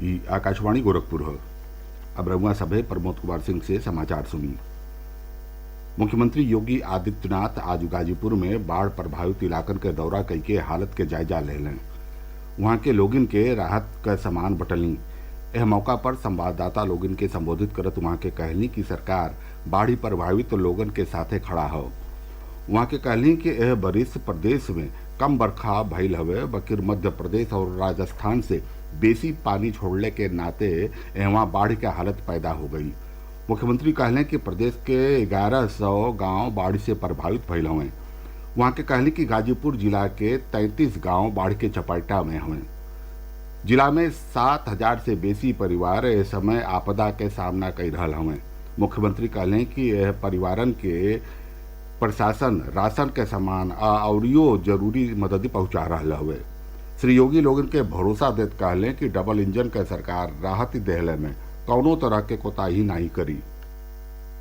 ई आकाशवाणी गोरखपुर है। अब रउआ सभे प्रमोद कुमार सिंह से समाचार सुनी। मुख्यमंत्री योगी आदित्यनाथ आज गाजीपुर में बाढ़ प्रभावित इलाकन के दौरा कइके हालत के जायजा लेहलें। वहां के लोगिन के राहत क सामान बटली। एह मौका पर संवाददाता लोगिन के संबोधित करत वहां के कहली कि सरकार बाढ़ी प्रभावित लोगन के साथे खड़ा हौ। वहां के कहली कि एह बरिस प्रदेश में कम बरखा भइल हवे, बकिर मध्य प्रदेश और राजस्थान से बेसी पानी छोड़ले के नाते एहवा बाढ़ के हालत पैदा हो गई। मुख्यमंत्री कहले कि प्रदेश के 1100 गांव बाढ़ से प्रभावित भइल हवे। वहां के कहले कि गाजीपुर जिला के 33 गांव बाढ़ के चपेटा में हवे। जिला में 7,000 से बेसी परिवार इस समय आपदा के सामना कर रहल हवे। मुख्यमंत्री कहले कि यह परिवारन के प्रशासन राशन के सामान अउरियो जरूरी मदद पहुंचा रहल हवे। श्री योगी लोगन के भरोसा देत कहले कि डबल इंजन के सरकार राहत देहले में कौनो तरह के कोताही नहीं करी।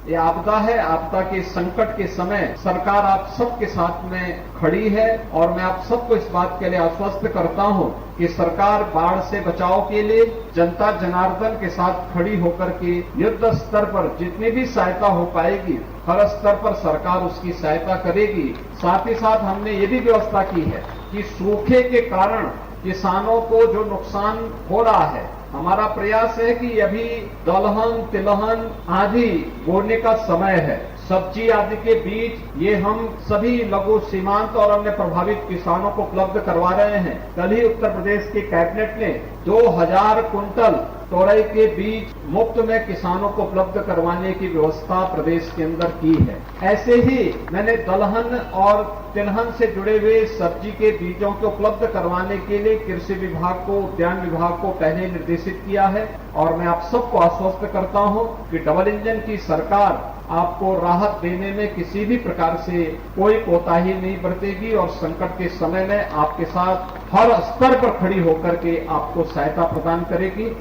ये आपदा है। आपदा के संकट के समय सरकार आप सबके साथ में खड़ी है और मैं आप सबको इस बात के लिए आश्वस्त करता हूं कि सरकार बाढ़ से बचाव के लिए जनता जनार्दन के साथ खड़ी होकर के युद्ध स्तर पर जितनी भी सहायता हो पाएगी हर स्तर पर सरकार उसकी सहायता करेगी। साथ ही साथ हमने ये भी व्यवस्था की है कि सूखे के कारण किसानों को जो नुकसान हो रहा है, हमारा प्रयास है कि अभी दलहन तिलहन आदि बोने का समय है। सब्जी आदि के बीज ये हम सभी लघु सीमांत और अन्य प्रभावित किसानों को उपलब्ध करवा रहे हैं। कल ही उत्तर प्रदेश के कैबिनेट ने 2000 कुंटल तोरई के बीज मुफ्त में किसानों को उपलब्ध करवाने की व्यवस्था प्रदेश के अंदर की है। ऐसे ही मैंने दलहन और तिलहन से जुड़े हुए सब्जी के बीजों को उपलब्ध करवाने के लिए कृषि विभाग को, उद्यान विभाग को पहले निर्देशित किया है और मैं आप सबको आश्वस्त करता हूं कि डबल इंजन की सरकार आपको राहत देने में किसी भी प्रकार से कोई कोताही नहीं बरतेगी और संकट के समय में आपके साथ हर स्तर पर खड़ी होकर के आपको सहायता प्रदान करेगी।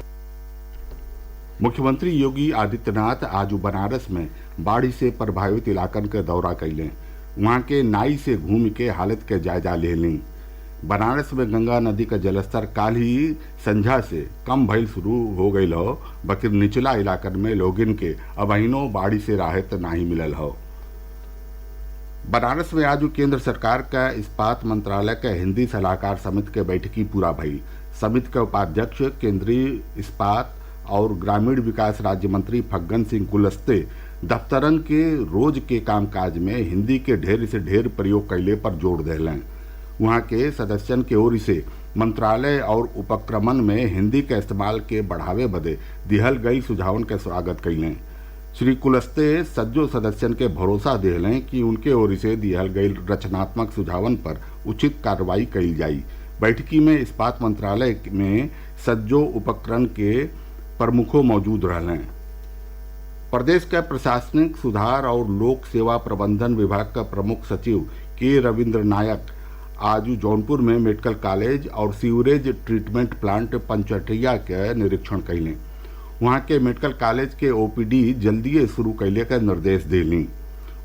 मुख्यमंत्री योगी आदित्यनाथ आज बनारस में बाढ़ से प्रभावित इलाकन के दौरा कैले। वहां के नाई से घूम के हालत के जायजा ले ली। बनारस में गंगा नदी का जलस्तर काल ही संझा से कम भइल शुरू हो गई हो, बकिर निचला इलाकन में लोगिन के अबहिनो बाढ़ी से राहत नहीं मिलल हो। बनारस में आज केंद्र सरकार का इस्पात मंत्रालय के हिंदी सलाहकार समिति के बैठकी पूरा भई। समिति के उपाध्यक्ष केंद्रीय इस्पात और ग्रामीण विकास राज्य मंत्री फग्गन सिंह कुलस्ते दफ्तरन के रोज के कामकाज में हिंदी के ढेर से ढेर प्रयोग कैले पर जोर देलें। वहां के सदस्यन के ओर से मंत्रालय और उपक्रमन में हिंदी के इस्तेमाल के बढ़ावे बदे दिहल गई सुझावन के स्वागत कैलें। श्री कुलस्ते सज्जो सदस्यन के भरोसा दिहलें कि उनके ओर से दिहल गई रचनात्मक सुझावन पर उचित कार्रवाई कई जाई। बैठकी में इस्पात मंत्रालय में सज्जो उपक्रम के प्रमुखों मौजूद रहलें। प्रदेश के प्रशासनिक सुधार और लोक सेवा प्रबंधन विभाग का प्रमुख सचिव के रविंद्र नायक आज जौनपुर में मेडिकल कॉलेज और सीवरेज ट्रीटमेंट प्लांट पंचटिया के निरीक्षण कैले। वहां के मेडिकल कॉलेज के ओपीडी जल्दी शुरू कैले का निर्देश दिली।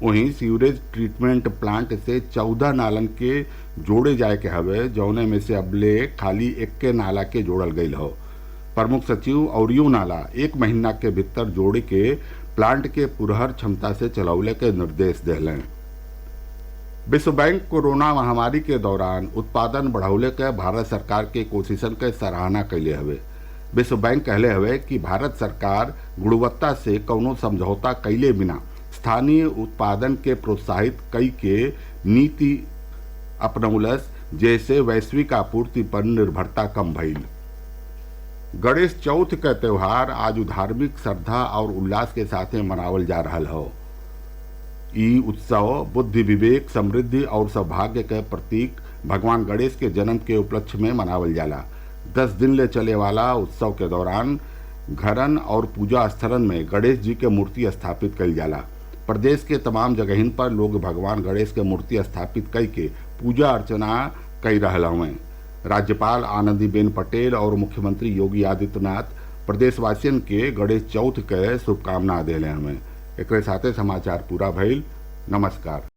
वहीं सीवरेज ट्रीटमेंट प्लांट से 14 नालन के जोड़े जाए के हवे, जौने में से अबले खाली 1 नाला के जोड़ल गई हो। प्रमुख सचिव और यू नाला 1 महीना के भीतर जोड़े के प्लांट के पुरहर क्षमता से चलौले के निर्देश दिलें। विश्व बैंक कोरोना महामारी के दौरान उत्पादन बढ़ाने के भारत सरकार के कोशिशन के सराहना कैले हवे। विश्व बैंक कहले हवे कि भारत सरकार गुणवत्ता से कौनो समझौता कैले बिना स्थानीय उत्पादन के प्रोत्साहित कई के नीति अपनौलस, जैसे वैश्विक आपूर्ति पर निर्भरता कम भइल। गणेश चौथ का त्योहार आज धार्मिक श्रद्धा और उल्लास के साथ मनावल जा रहा हो। ई उत्सव बुद्धि विवेक समृद्धि और सौभाग्य के प्रतीक भगवान गणेश के जन्म के उपलक्ष्य में मनावल जाला। 10 दिन ले चले वाला उत्सव के दौरान घरन और पूजा स्थलन में गणेश जी के मूर्ति स्थापित कई जाला। प्रदेश के तमाम जगहिन पर लोग भगवान गणेश के मूर्ति स्थापित कई के पूजा अर्चना कई रहल हवें। राज्यपाल आनंदीबेन पटेल और मुख्यमंत्री योगी आदित्यनाथ प्रदेशवासियन के गणेश चौथ के शुभकामना दिले हमें। एक साथे समाचार पूरा भइल। नमस्कार।